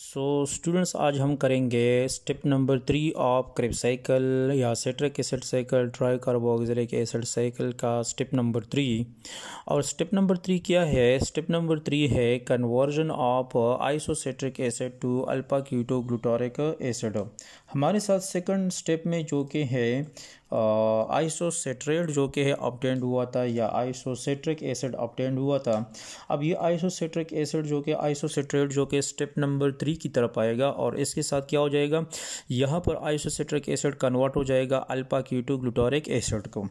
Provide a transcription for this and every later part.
Students आज हम करेंगे step number 3 of Kreb cycle या citric acid cycle tricarboxylic acid cycle का स्टेप नंबर 3। और स्टेप नंबर 3 क्या है? स्टेप नंबर 3 है conversion of isocitric acid to alpha keto glutaric acid. हमारे साथ सेकंड स्टेप में जो कि है आइसोसिट्रेट जो कि है ऑब्टेंड हुआ था या आइसोसिट्रिक एसिड ऑब्टेंड हुआ था। अब ये आइसोसिट्रिक एसिड जो कि आइसोसिट्रेट जो कि स्टेप नंबर 3 की तरफ आएगा और इसके साथ क्या हो जाएगा, यहाँ पर आइसोसिट्रिक एसिड कन्वर्ट हो जाएगा अल्फा कीटो ग्लूटारिक एसिड को।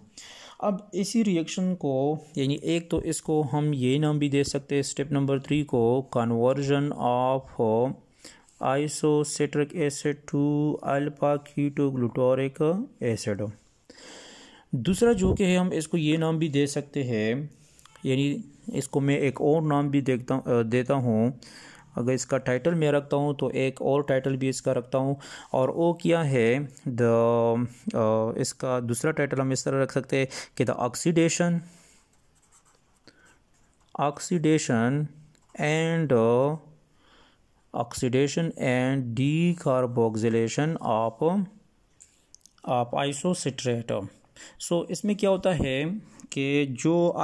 अब इसी रिएक्शन को यानी एक तो इसको हम ये नाम भी दे सकते हैं स्टेप नंबर 3 को conversion of isocitric acid to alpha keto glutaric acid. दूसरा जो कि है हम इसको ये नाम भी दे सकते हैं, यानी इसको मैं एक और नाम भी देता हूँ। अगर इसका टाइटल मैं रखता हूँ तो एक और टाइटल भी इसका रखता हूँ, और वो क्या है इसका दूसरा टाइटल हम इस तरह रख सकते हैं कि the oxidation and decarboxylation of isocitrate. So इसमें क्या होता है कि जो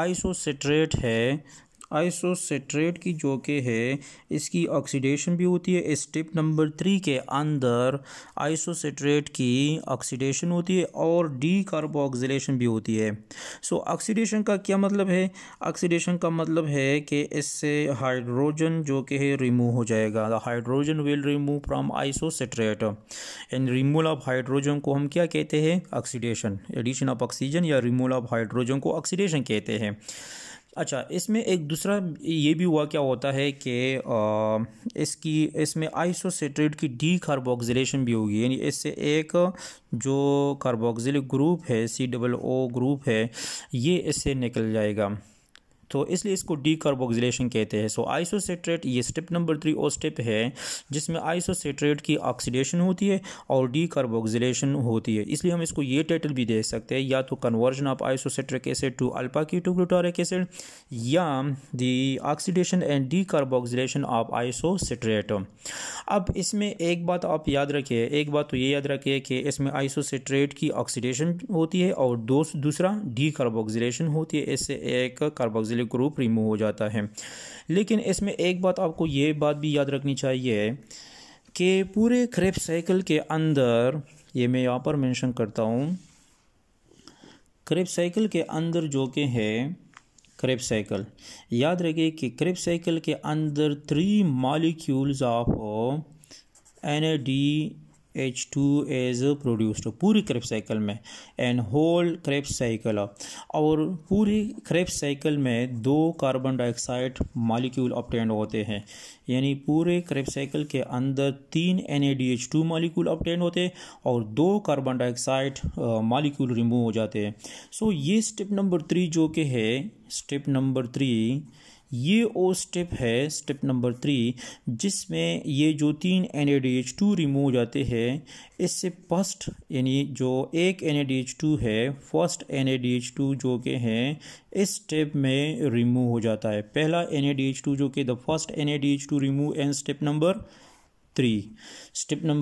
आइसोसिट्रेट की जो कि है इसकी ऑक्सीडेशन भी होती है। स्टेप नंबर 3 के अंदर आइसोसिट्रेट की ऑक्सीडेशन होती है और डीकार्बोक्सिलेशन भी होती है। सो ऑक्सीडेशन का क्या मतलब है? ऑक्सीडेशन का मतलब है कि इससे हाइड्रोजन जो कि है रिमूव हो जाएगा। The hydrogen will remove from isocitrate and removal of hydrogen को हम क्या कहते हैं? ऑक्सीडेशन। एडिशन ऑफ ऑक्सीजन या रिमूवल ऑफ हाइड्रोजन को ऑक्सीडेशन कहते हैं। अच्छा, इसमें एक दूसरा ये भी हुआ क्या होता है कि इसमें आइसोसिट्रेट की डीकार्बोक्सिलेशन भी होगी, यानी इससे एक जो कार्बोक्सिलिक ग्रुप है COO ग्रुप है ये इससे निकल जाएगा, तो इसलिए इसको डीकार्बोक्सिलेशन कहते हैं। सो आइसोसिट्रेट ये स्टेप नंबर 3 और स्टेप है जिसमें आइसोसिट्रेट की ऑक्सीडेशन होती है और डीकार्बोक्सिलेशन होती है, इसलिए हम इसको ये टाइटल भी दे सकते हैं, या तो conversion of isocitric acid to alpha keto glutaric acid या the oxidation and decarboxylation of isocitrate. अब इसमें एक बात आप याद रखिए, एक बात तो ये याद रखिए कि इसमें आइसोसिट्रेट की ऑक्सीडेशन होती है और दूसरा डीकार्बोक्सिलेशन होती है, इससे एक कार्बोक्सिलिक ग्रुप रिमूव हो जाता है। लेकिन इसमें एक बात आपको ये बात भी याद रखनी चाहिए कि पूरे क्रेब्स साइकिल के अंदर, ये मैं यहाँ पर मेंशन करता हूँ, क्रेब्स साइकिल के अंदर जो कि है क्रेब्स साइकिल, याद रखिए कि क्रेब्स साइकिल के अंदर 3 molecules of NADH2 is produced पूरी क्रेब्स साइकिल में, एंड होल क्रेब्स साइकिल। और पूरी क्रेब्स साइकिल में 2 कार्बन डाइऑक्साइड मॉलिक्यूल ऑब्टेन होते हैं, यानी पूरे क्रेब्स साइकिल के अंदर 3 NADH2 मॉलिक्यूल ऑब्टेन होते हैं और 2 कार्बन डाइऑक्साइड मॉलिक्यूल रिमूव हो जाते हैं। सो ये स्टेप नंबर 3 जो कि है स्टेप नंबर 3, ये वो स्टेप है स्टेप नंबर 3 जिसमें ये जो 3 NADH2 रिमूव हो जाते हैं, इससे फर्स्ट यानी जो एक NADH2 है, फर्स्ट NADH2 जो कि है इस स्टेप में रिमूव हो जाता है। पहला NADH2 जो कि the first NADH2 remove and step number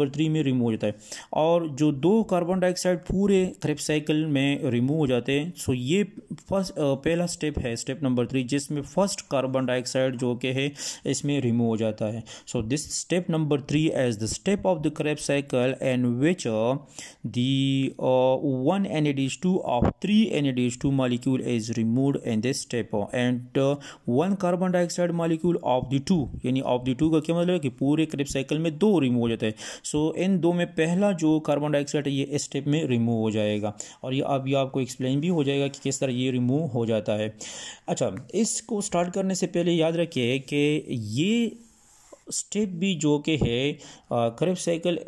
3 में रिमूव हो जाता है, और जो 2 कार्बन डाइऑक्साइड पूरे क्रेब्स साइकिल में रिमूव हो जाते हैं। सो ये पहला स्टेप है स्टेप नंबर 3 जिसमें फर्स्ट कार्बन डाइऑक्साइड जो कि है इसमें रिमूव हो जाता है। So this step number 3 as the step of the Krebs cycle and which the 1 NADH2 of 3 NADH2 molecule is removed in this step, and 1 carbon dioxide molecule of the 2, यानी of the 2 का क्या मतलब है कि पूरे Krebs cycle में 2 remove हो जाते हैं। सो इन 2 में पहला जो कार्बन डाइऑक्साइड है ये इस स्टेप में रिमूव हो जाएगा, और ये अब आपको एक्सप्लेन भी हो जाएगा कि किस तरह ये रिमूव हो जाता है। अच्छा, इसको स्टार्ट करने से पहले याद रखिए कि ये स्टेप भी जो कि है क्रेब्स साइकिल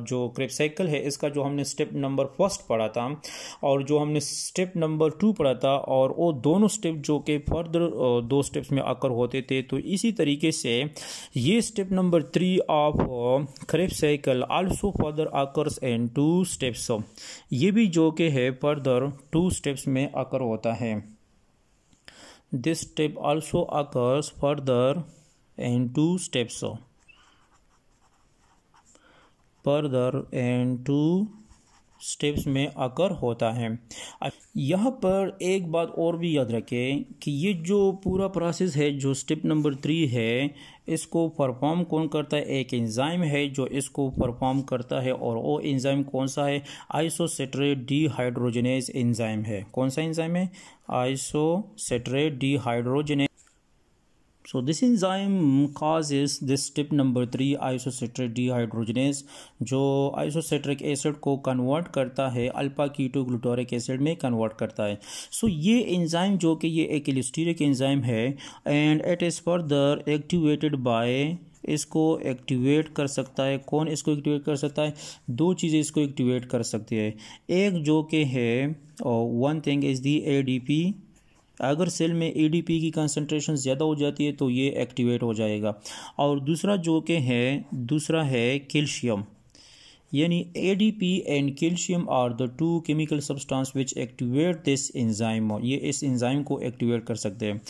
जो क्रेब्स साइकिल है इसका जो हमने स्टेप नंबर 1 पढ़ा था और जो हमने स्टेप नंबर 2 पढ़ा था, और वो दोनों स्टेप जो कि फर्दर 2 स्टेप्स में आकर होते थे, तो इसी तरीके से ये step number 3 of Krebs cycle also further occurs in 2 steps. ये भी जो कि है फर्दर 2 स्टेप्स में आकर होता है। This step also occurs further in 2 steps. Further and two steps में अकर होता है। यहाँ पर एक बात और भी याद रखें कि ये जो पूरा प्रोसेस है, जो स्टेप नंबर 3 है, इसको परफॉर्म कौन करता है? एक एंजाइम है जो इसको परफॉर्म करता है, और वो एंजाइम कौन सा है? आइसोसेट्रेट डीहाइड्रोजनेज एंजाइम है। कौन सा एंजाइम है? Isocitrate dehydrogenase. So this enzyme causes this step number 3 isocitrate dehydrogenase, जो आइसोसेट्रिक एसिड को कन्वर्ट करता है अल्फा कीटोग्लूटारिक एसिड में कन्वर्ट करता है। सो ये एंजाइम जो कि ये एक एलिस्टेरिक एंजाइम है and it is further activated by, इसको एक्टिवेट कर सकता है कौन? इसको एक्टिवेट कर सकता है, दो चीज़ें इसको एक्टिवेट कर सकती है। एक जो कि है one thing is the ADP. अगर सेल में एडीपी की कंसंट्रेशन ज़्यादा हो जाती है तो ये एक्टिवेट हो जाएगा। और दूसरा जो कि है, दूसरा है कैल्शियम, यानी ADP and calcium are the two chemical substance which activate this enzyme. ये इस एंजाइम को एक्टिवेट कर सकते हैं।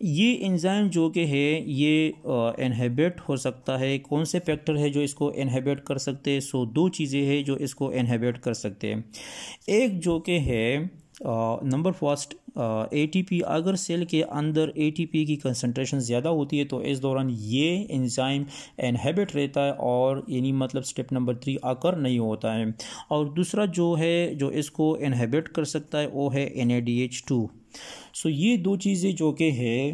ये एंजाइम जो कि है ये इनहिबिट हो सकता है। कौन से फैक्टर है जो इसको इनहिबिट कर सकते हैं? सो दो चीज़ें हैं जो इसको इनहिबिट कर सकते हैं। एक जो कि है नंबर फर्स्ट एटीपी। अगर सेल के अंदर एटीपी की कंसंट्रेशन ज़्यादा होती है तो इस दौरान ये एंजाइम इनहिबिट रहता है, और यानी मतलब स्टेप नंबर 3 आकर नहीं होता है। और दूसरा जो है जो इसको इनहिबिट कर सकता है वो है NADH2। सो ये दो चीज़ें जो कि है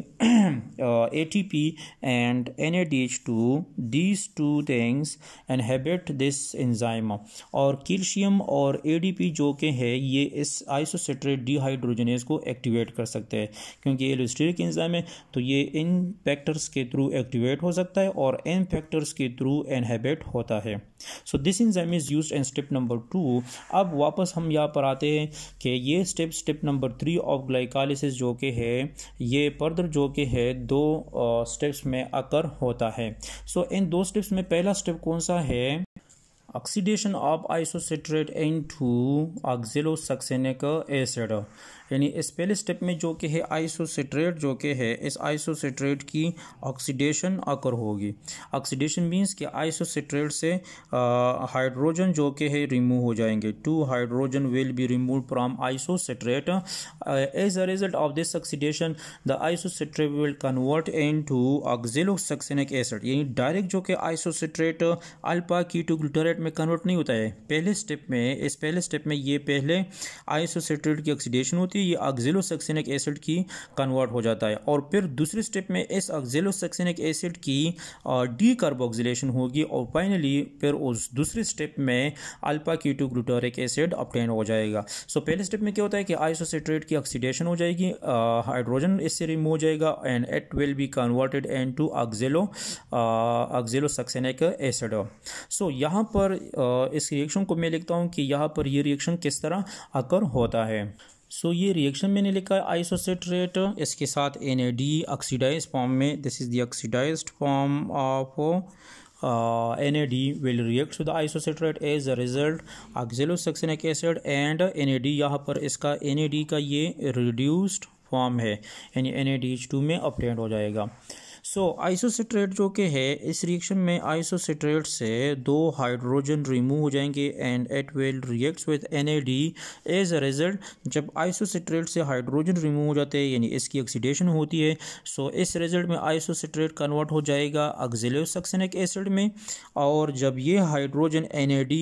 ATP and NADH2, these two things inhibit this enzyme. और कैल्शियम और ADP जो कि है ये इस आइसोसेट्रेट डीहाइड्रोजनेज को एक्टिवेट कर सकते हैं, क्योंकि ये एलिस्टेरिक एंजाइम है तो ये इन फैक्टर्स के थ्रू एक्टिवेट हो सकता है और इन फैक्टर्स के थ्रू इनहिबिट होता है। So this enzyme is used in step number 2। अब वापस हम यहाँ पर आते हैं कि ये स्टेप नंबर 3 ऑफ ग्लाइकोलाइसिस जो कि है ये फर्दर जो कि है दो स्टेप्स में अकर होता है। सो इन दो स्टेप्स में पहला स्टेप कौन सा है? Oxidation of isocitrate into oxalosuccinic acid. यानी इस पहले स्टेप में जो कि है आइसोसेट्रेट जो कि है इस आइसोसेट्रेट की ऑक्सीडेशन अकर होगी। ऑक्सीडेशन मींस कि आइसोसेट्रेट से हाइड्रोजन जो कि है रिमूव हो जाएंगे। 2 hydrogen will be remove from isocitrate. As a result of this oxidation the isocitrate will convert into oxalosuccinic acid. यानी डायरेक्ट जो कि आइसोसेट्रेट अल्फा कीटोग्लूटारेट में कन्वर्ट नहीं होता है। पहले स्टेप में, इस पहले स्टेप में ये पहले आइसोसेट्रेट की ऑक्सीडेशन होती है, ये ऑक्सैलोसक्सेनिक एसिड की कन्वर्ट हो जाता है, और फिर दूसरे स्टेप में इस ऑक्सैलोसक्सेनिक एसिड की डीकार्बोक्सिलेशन होगी, और फाइनली फिर उस दूसरे स्टेप में अल्फा कीटोग्लूटारिक एसिड ऑब्टेन हो जाएगा। सो पहले स्टेप में क्या होता है कि आइसोसेट्रेट की ऑक्सीडेशन हो जाएगी, हाइड्रोजन इससे रिमूव हो जाएगा and it will be converted into oxalosuccinic acid. So यहाँ पर इस रिएक्शन को मैं लिखता हूँ कि यहाँ पर ये रिएक्शन किस तरह अकर होता है। सो ये रिएक्शन मैंने लिखा है आइसोसेट्रेट, इसके साथ NAD ऑक्सीडाइज्ड फॉर्म में, this is the oxidised form of NAD will react to the isocetrate as a result oxalosuccinic acid and NAD, यहाँ पर इसका NAD का ये रिड्यूस्ड फॉर्म है यानी NADH2 में ऑब्टेन हो जाएगा। सो आइसोसेट्रेट जो कि है इस रिएक्शन में आइसोसेट्रेट से 2 हाइड्रोजन रिमूव हो जाएंगे and it will reacts with NAD। As a result जब आइसोसेट्रेट से हाइड्रोजन रिमूव हो जाते हैं यानी इसकी ऑक्सीडेशन होती है, सो इस रिजल्ट में आइसोसेट्रेट कन्वर्ट हो जाएगा ऑक्सैलोसक्सेनिक एसिड में, और जब ये हाइड्रोजन NAD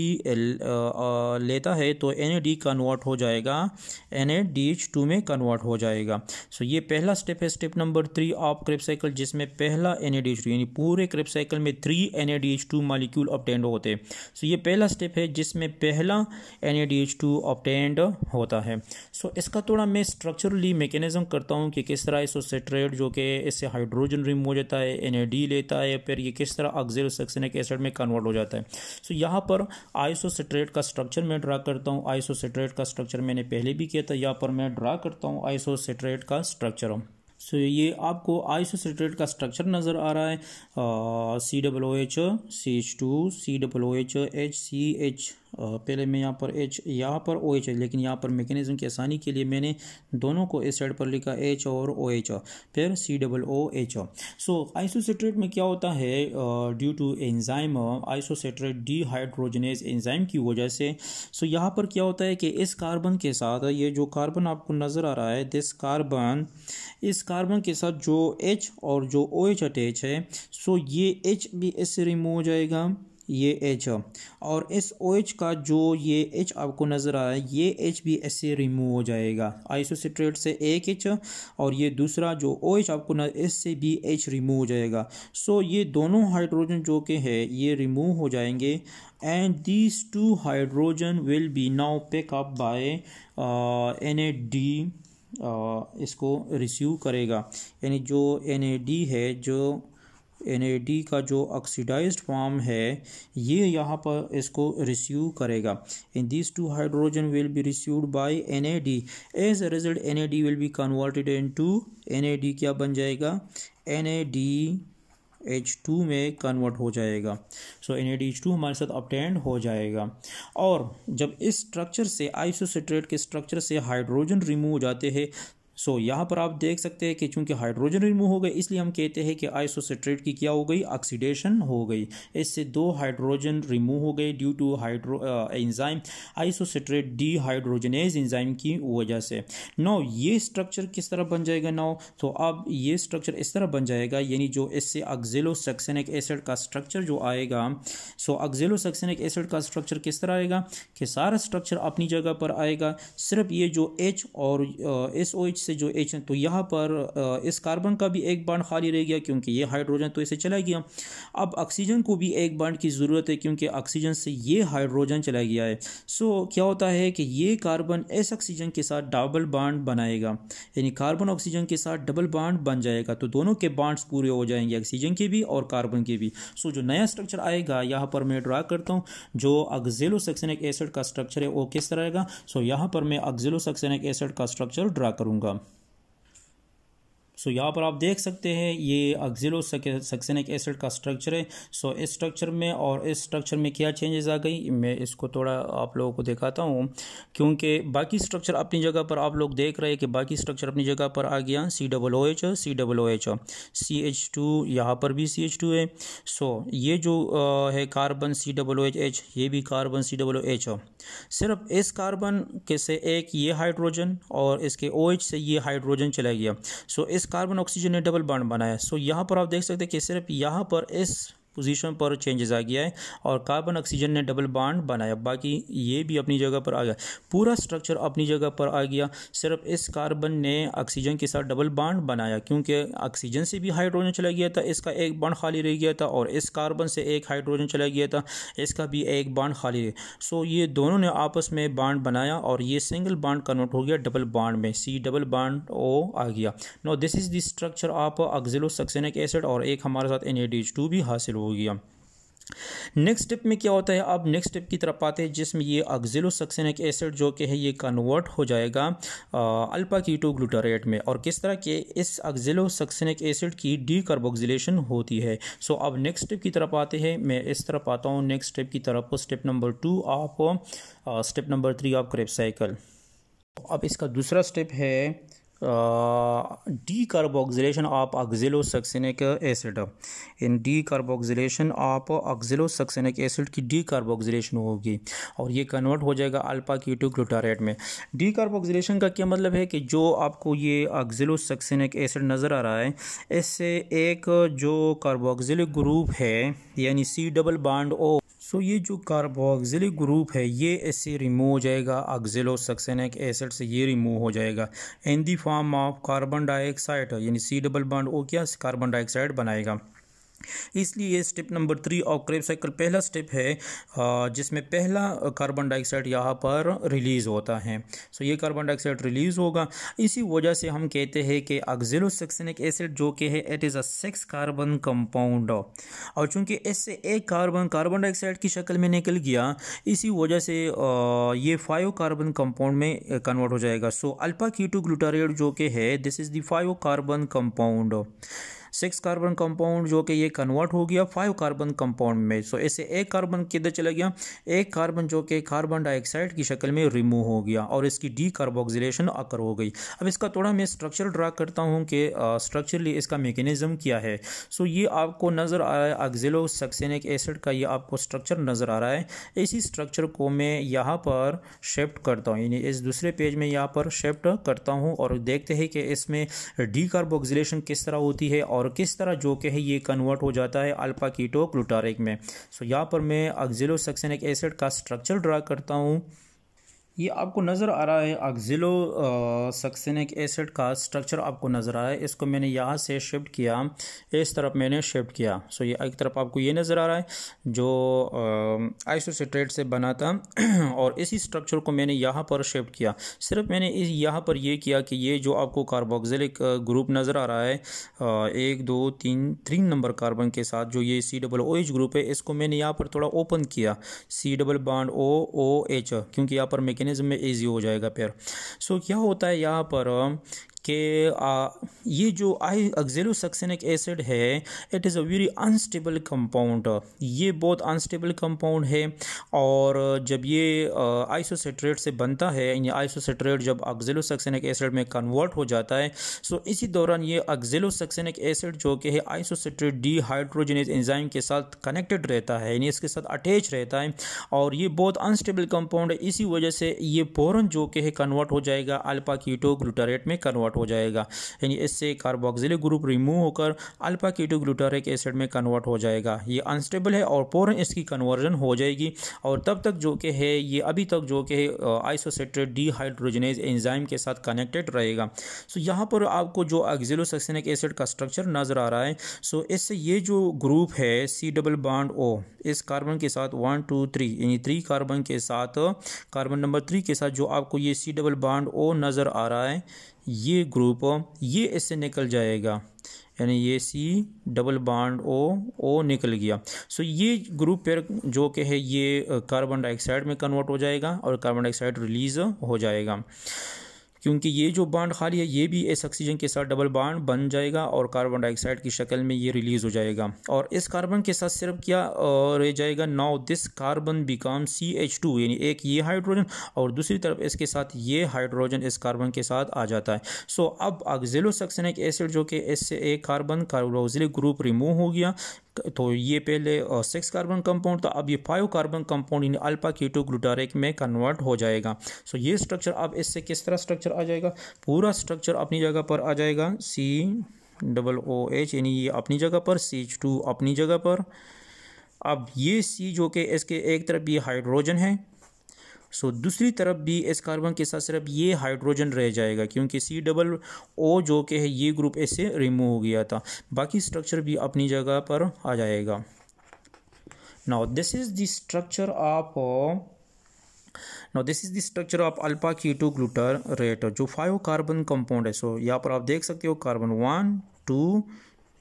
लेता है तो NAD कन्वर्ट हो जाएगा NADH2 में कन्वर्ट हो जाएगा। सो ये पहला स्टेप है, step number 3 of Krebs cycle, जिसमें पहला NADH2 यानी पूरे क्रेब्स साइकिल में 3 NADH2 मॉलिक्यूल ऑब्टेंड होते हैं। सो ये पहला स्टेप है जिसमें पहला NADH2 ऑब्टेंड होता है। सो इसका थोड़ा मैं स्ट्रक्चरली मैकेनिज्म करता हूँ कि किस तरह आइसोसेट्रेट जो कि इससे हाइड्रोजन रिमूव हो जाता है, NAD लेता है, फिर ये किस तरह ऑक्सैलोसक्सेनिक एसिड में कन्वर्ट हो जाता है। सो यहाँ पर आइसोसेट्रेट का स्ट्रक्चर मैं ड्रा करता हूँ। आइसोसेट्रेट का स्ट्रक्चर मैंने पहले भी किया था, यहाँ पर मैं ड्रा करता हूँ आइसोसेट्रेट का स्ट्रक्चर। सो ये आपको आइसोसेट्रेट का स्ट्रक्चर नज़र आ रहा है, COOH CH2 COOH HCH पहले मैं यहाँ पर यहाँ पर OH है, लेकिन यहाँ पर मैकेनिज्म की आसानी के लिए मैंने दोनों को इस साइड पर लिखा H और OH, फिर COOH। सो आइसोसेट्रेट में क्या होता है, due to enzyme isocitrate dehydrogenase enzyme की वजह से, सो यहाँ पर क्या होता है कि इस कार्बन के साथ, ये जो कार्बन आपको नज़र आ रहा है दिस कार्बन, इस कार्बन के साथ जो H और जो OH अटैच है, सो ये H भी इससे रिमूव हो जाएगा, ये H, और इस OH का जो ये H आपको नज़र आ रहा है, ये H भी इससे रिमूव हो जाएगा। आइसोसिट्रेट से एक H और ये दूसरा जो OH आपको न, इससे भी H रिमूव हो जाएगा। सो ये दोनों हाइड्रोजन जो के हैं ये रिमूव हो जाएंगे, and these two hydrogen will be now pick up by NAD, इसको रिसीव करेगा, यानी जो NAD है, जो NAD का जो ऑक्सीडाइज्ड फॉर्म है ये यहाँ पर इसको रिसीव करेगा। In this two hydrogen will be received by NAD, as a result NAD will be converted into, NAD क्या बन जाएगा, NADH2 में कन्वर्ट हो जाएगा। सो NADH2 हमारे साथ ऑब्टेन्ड हो जाएगा। और जब इस स्ट्रक्चर से, आइसोसेट्रेट के स्ट्रक्चर से हाइड्रोजन रिमूव हो जाते हैं, सो यहाँ पर आप देख सकते हैं कि चूंकि हाइड्रोजन रिमूव हो गए इसलिए हम कहते हैं कि आइसोसेट्रेट की क्या हो गई, ऑक्सीडेशन हो गई। इससे दो हाइड्रोजन रिमूव हो गए due to enzyme isocitrate dehydrogenase enzyme की वजह से। नाउ ये स्ट्रक्चर किस तरह बन जाएगा नाउ, तो अब ये स्ट्रक्चर इस तरह बन जाएगा, यानी जो इससे ऑक्सैलोसैक्सेनिक एसिड का स्ट्रक्चर जो आएगा, सो ऑक्सैलोसैक्सेनिक एसिड का स्ट्रक्चर किस तरह आएगा कि सारा स्ट्रक्चर अपनी जगह पर आएगा, सिर्फ ये जो H और SOH से जो H है, तो यहाँ पर इस कार्बन का भी एक बॉन्ड खाली रह गया क्योंकि ये हाइड्रोजन तो इसे चला गया। अब ऑक्सीजन को भी एक बॉन्ड की ज़रूरत है क्योंकि ऑक्सीजन से ये हाइड्रोजन चला गया है। सो क्या होता है कि ये कार्बन इस ऑक्सीजन के साथ डबल बॉन्ड बनाएगा, यानी कार्बन ऑक्सीजन के साथ डबल बॉन्ड बन जाएगा, तो दोनों के बॉन्ड्स पूरे हो जाएंगे, ऑक्सीजन के भी और कार्बन के भी। सो जो नया स्ट्रक्चर आएगा यहाँ पर मैं ड्रा करता हूँ, जो ऑक्सैलोसैक्सेनिक एसिड का स्ट्रक्चर है वो किस तरह आएगा। सो यहाँ पर मैं ऑक्सैलोसैक्सेनिक एसिड का स्ट्रक्चर ड्रा करूँगा। सो यहाँ पर आप देख सकते हैं ये ऑक्सैलोसैक्सेनिक एसिड का स्ट्रक्चर है। सो इस स्ट्रक्चर में और इस स्ट्रक्चर में क्या चेंजेस आ गई, मैं इसको थोड़ा आप लोगों को दिखाता हूँ, क्योंकि बाकी स्ट्रक्चर अपनी जगह पर आप लोग देख रहे हैं कि बाकी स्ट्रक्चर अपनी जगह पर आ गया, COOH COOH, CH2 यहाँ पर भी CH2 है। सो ये जो है कार्बन COOH, ये भी कार्बन COOH, सिर्फ इस कार्बन के से एक ये हाइड्रोजन और इसके OH से ये हाइड्रोजन चला गया। सो इस कार्बन ऑक्सीजन ने डबल बॉन्ड बनाया। सो यहाँ पर आप देख सकते हैं कि सिर्फ यहाँ पर इस पोजीशन पर चेंजेस आ गया है और कार्बन ऑक्सीजन ने डबल बॉन्ड बनाया, बाकी ये भी अपनी जगह पर आ गया, पूरा स्ट्रक्चर अपनी जगह पर आ गया। सिर्फ इस कार्बन ने ऑक्सीजन के साथ डबल बॉन्ड बनाया क्योंकि ऑक्सीजन से भी हाइड्रोजन चला गया था, इसका एक बॉन्ड खाली रह गया था, और इस कार्बन से एक हाइड्रोजन चला गया था, इसका भी एक बॉन्ड खाली है। सो ये दोनों ने आपस में बॉन्ड बनाया और ये सिंगल बॉन्ड कन्वर्ट हो गया डबल बॉन्ड में, C डबल बॉन्ड O आ गया। No this is the structure of oxalosuccinic acid, और एक हमारे साथ NADH2 भी हासिल हो गया। नेक्स्ट स्टेप में क्या होता है, अब नेक्स्ट स्टेप की तरफ आते हैं जिसमें ये ऑक्सैलोसैक्सेनिक एसिड जो कि है ये कन्वर्ट हो जाएगा अल्फा कीटो ग्लूटारेट में, और किस तरह के इस ऑक्सैलोसैक्सेनिक एसिड की डीकार्बोक्सिलेशन होती है। सो अब नेक्स्ट स्टेप की तरफ आते हैं, मैं इस तरफ आता हूँ नेक्स्ट स्टेप की तरफ, step number 2 of step number 3 of Krebs cycle. अब इसका दूसरा स्टेप है decarboxylation of oxalosuccinic acid. In decarboxylation of oxalosuccinic acid की डीकार्बोक्सिलेशन होगी और ये कन्वर्ट हो जाएगा अल्फा कीटो ग्लूटारेट में। डीकार्बोक्सिलेशन का क्या मतलब है कि जो आपको ये ऑक्सैलोसैक्सेनिक एसिड नज़र आ रहा है, इससे एक जो कार्बोक्सिलिक ग्रुप है यानी C डबल बॉन्ड O, सो ये जो कार्बोक्सिलिक ग्रुप है ये इससे रिमूव हो जाएगा, ऑक्सैलोसैक्सेनिक एसिड से ये रिमूव हो जाएगा in the form of carbon dioxide, यानी C डबल बॉन्ड O क्या कार्बन डाइऑक्साइड बनाएगा। इसलिए ये step number 3 of Krebs cycle पहला स्टेप है जिसमें पहला कार्बन डाइऑक्साइड यहाँ पर रिलीज़ होता है। सो ये कार्बन डाइऑक्साइड रिलीज़ होगा, इसी वजह से हम कहते हैं कि ऑक्सैलोसैक्सेनिक एसिड जो कि है it is a 6 carbon compound, और चूंकि इससे एक कार्बन डाइऑक्साइड की शक्ल में निकल गया, इसी वजह से ये 5 कार्बन कंपाउंड में कन्वर्ट हो जाएगा। सो अल्फा कीटो ग्लूटारेट जो कि है this is the 5 carbon compound. 6 carbon compound जो कि ये कन्वर्ट हो गया 5 कार्बन कंपाउंड में। सो इससे एक कार्बन किधर चला गया, एक कार्बन जो कि कार्बन डाइऑक्साइड की शक्ल में रिमूव हो गया और इसकी डीकार्बोक्सिलेशन अकर हो गई। अब इसका थोड़ा मैं स्ट्रक्चर ड्रा करता हूँ कि स्ट्रक्चरली इसका मैकेनिज्म क्या है। सो ये आपको नज़र आ रहा है ऑक्सैलोसक्सेनिक एसिड का, ये आपको स्ट्रक्चर नज़र आ रहा है। इसी स्ट्रक्चर को मैं यहाँ पर शिफ्ट करता हूँ, यानी इस दूसरे पेज में यहाँ पर शिफ्ट करता हूँ और देखते हैं कि इसमें डीकार्बोक्सिलेशन किस तरह होती है और किस तरह जो कि है ये कन्वर्ट हो जाता है अल्फा कीटो ग्लूटारिक में। सो यहाँ पर मैं ऑक्सैलोसक्सेनिक एसिड का स्ट्रक्चर ड्रा करता हूँ। ये आपको नज़र आ रहा है ऑक्सैलोसक्सेनिक एसिड का स्ट्रक्चर आपको नज़र आ रहा है। इसको मैंने यहाँ से शिफ्ट किया, इस तरफ मैंने शिफ्ट किया। सो ये एक तरफ आपको ये नज़र आ रहा है जो आइसोसिट्रेट से बना था और इसी स्ट्रक्चर को मैंने यहाँ पर शिफ्ट किया। सिर्फ मैंने यहाँ पर ये किया कि ये जो आपको कार्बोक्सिलिक ग्रुप नज़र आ रहा है 1 2 3 नंबर कार्बन के साथ जो ये COOH ग्रुप है, इसको मैंने यहाँ पर थोड़ा ओपन किया, C+OOH, क्योंकि यहाँ पर मैकेनिज्म में ईजी हो जाएगा फिर। सो क्या होता है यहाँ पर कि ये जो ऑक्सैलोसक्सेनिक एसिड है it is a very unstable compound. ये बहुत अनस्टेबल कंपाउंड है और जब ये आइसोसिट्रेट से बनता है, यानी आइसोसिट्रेट जब ऑक्सैलोसक्सेनिक एसिड में कन्वर्ट हो जाता है, सो इसी दौरान ये ऑक्सैलोसक्सेनिक एसिड जो कि है आइसोसिट्रेट डीहाइड्रोजनेज एंजाइम के साथ कनेक्टेड रहता है, यानी इसके साथ अटैच रहता है और ये बहुत अनस्टेबल कंपाउंड है। इसी वजह से ये फ़ौरन जो कि है कन्वर्ट हो जाएगा अल्फा कीटो ग्लूटारेट में कन्वर्ट हो जाएगा, यानी इससे कार्बोक्सिलिक ग्रुप रिमूव होकर अल्फा कीटो ग्लूटारिक एसिड में कन्वर्ट हो जाएगा। ये अनस्टेबल है और फौरन इसकी कन्वर्जन हो जाएगी और तब तक जो कि है ये अभी तक जो कि आइसोसिट्रेट डीहाइड्रोजनेज एंजाइम के साथ कनेक्टेड रहेगा। सो यहाँ पर आपको जो ऑक्सैलोसक्सेनिक एसिड का स्ट्रक्चर नज़र आ रहा है, सो इससे ये जो ग्रुप है C+O इस कार्बन के साथ 1 2 3 यानी 3 कार्बन के साथ, कार्बन नंबर 3 के साथ जो आपको ये C+O नज़र आ रहा है, ये ग्रुप ये इससे निकल जाएगा, यानी ये C+O निकल गया। सो ये ग्रुप फिर जो कि है ये कार्बन डाइऑक्साइड में कन्वर्ट हो जाएगा और कार्बन डाइऑक्साइड रिलीज़ हो जाएगा, क्योंकि ये जो बॉन्ड खाली है ये भी इस ऑक्सीजन के साथ डबल बॉन्ड बन जाएगा और कार्बन डाइऑक्साइड की शक्ल में ये रिलीज़ हो जाएगा और इस कार्बन के साथ सिर्फ क्या रह जाएगा, now this carbon become CH2, यानी एक ये हाइड्रोजन और दूसरी तरफ इसके साथ ये हाइड्रोजन इस कार्बन के साथ आ जाता है। सो अब ऑक्सैलोसक्सेनिक एसिड जो कि इससे एक कार्बन कार्बोक्सिलिक ग्रुप रिमूव हो गया, तो ये पहले 6 कार्बन कंपाउंड था, अब ये 5 कार्बन कंपाउंड यानी अल्फा कीटो ग्लूटारिक में कन्वर्ट हो जाएगा। सो ये स्ट्रक्चर अब इससे किस तरह स्ट्रक्चर आ जाएगा, पूरा स्ट्रक्चर अपनी जगह पर आ जाएगा, COOH यानी ये अपनी जगह पर, CH2 अपनी जगह पर। अब ये C जो कि इसके एक तरफ ये हाइड्रोजन है, सो दूसरी तरफ भी इस कार्बन के साथ सिर्फ ये हाइड्रोजन रह जाएगा क्योंकि C+O जो कि है ये ग्रुप इससे रिमूव हो गया था, बाकी स्ट्रक्चर भी अपनी जगह पर आ जाएगा। Now this is the structure of alpha keto glutarate जो 5 कार्बन कंपाउंड है। सो यहाँ पर आप देख सकते हो कार्बन 1 2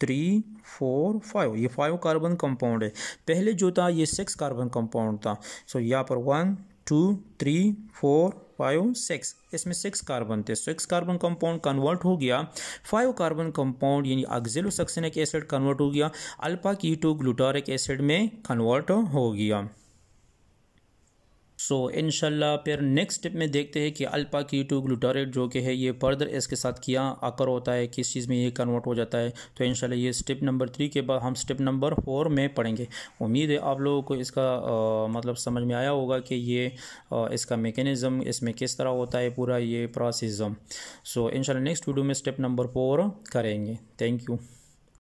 3 4 5, ये 5 कार्बन कंपाउंड है। पहले जो था ये 6 कार्बन कंपाउंड था। सो यहाँ पर 1 2 3 4 5 6, इसमें 6 कार्बन थे। 6 कार्बन कंपाउंड कन्वर्ट हो गया 5 कार्बन कंपाउंड यानी ऑक्सैलोसक्सेनिक एसिड कन्वर्ट हो गया अल्फा कीटो ग्लूटारिक एसिड में कन्वर्ट हो गया। सो इंशाल्लाह फिर नेक्स्ट स्टेप में देखते हैं कि अल्फा कीटो ग्लूटारेट जो कि है ये फर्दर इसके साथ क्या आकर होता है, किस चीज़ में ये कन्वर्ट हो जाता है। तो इंशाल्लाह ये स्टेप नंबर 3 के बाद हम स्टेप नंबर 4 में पढ़ेंगे। उम्मीद है आप लोगों को इसका मतलब समझ में आया होगा कि ये इसका मैकेनिज़्म इसमें किस तरह होता है पूरा ये प्रोसेस। सो इंशाल्लाह नेक्स्ट वीडियो में स्टेप नंबर 4 करेंगे। Thank you.